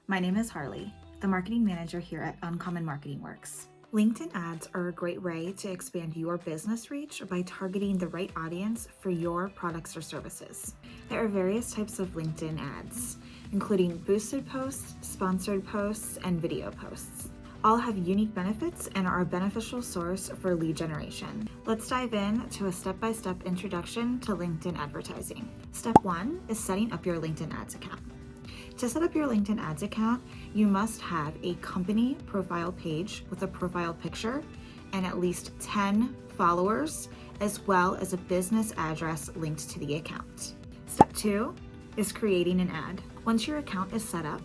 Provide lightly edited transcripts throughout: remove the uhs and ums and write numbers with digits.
My name is Harley, the marketing manager here at Uncommon Marketing Works. LinkedIn ads are a great way to expand your business reach by targeting the right audience for your products or services. There are various types of LinkedIn ads, including boosted posts, sponsored posts, and video posts. All have unique benefits and are a beneficial source for lead generation. Let's dive in to a step-by-step introduction to LinkedIn advertising. Step 1 is setting up your LinkedIn ads account. To set up your LinkedIn ads account, you must have a company profile page with a profile picture and at least 10 followers, as well as a business address linked to the account. Step 2 is creating an ad. Once your account is set up,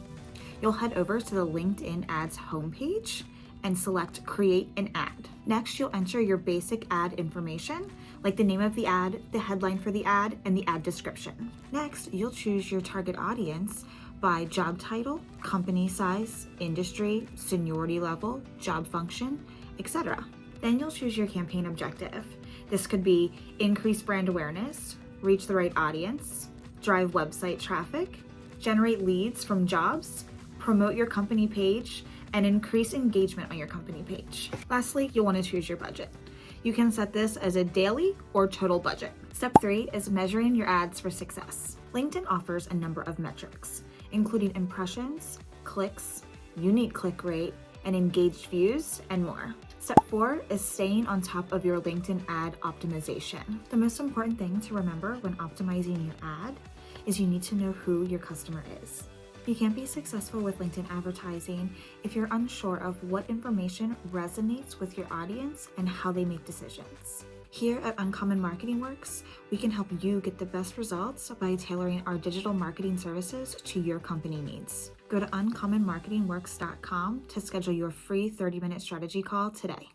you'll head over to the LinkedIn ads homepage and select Create an Ad. Next, you'll enter your basic ad information, like the name of the ad, the headline for the ad, and the ad description. Next, you'll choose your target audience by job title, company size, industry, seniority level, job function, etc. Then you'll choose your campaign objective. This could be increase brand awareness, reach the right audience, drive website traffic, generate leads from jobs, promote your company page, and increase engagement on your company page. Lastly, you'll want to choose your budget. You can set this as a daily or total budget. Step 3 is measuring your ads for success. LinkedIn offers a number of metrics, including impressions, clicks, unique click rate, and engaged views, and more. Step 4 is staying on top of your LinkedIn ad optimization. The most important thing to remember when optimizing your ad is you need to know who your customer is. You can't be successful with LinkedIn advertising if you're unsure of what information resonates with your audience and how they make decisions. Here at Uncommon Marketing Works, we can help you get the best results by tailoring our digital marketing services to your company needs. Go to uncommonmarketingworks.com to schedule your free 30-minute strategy call today.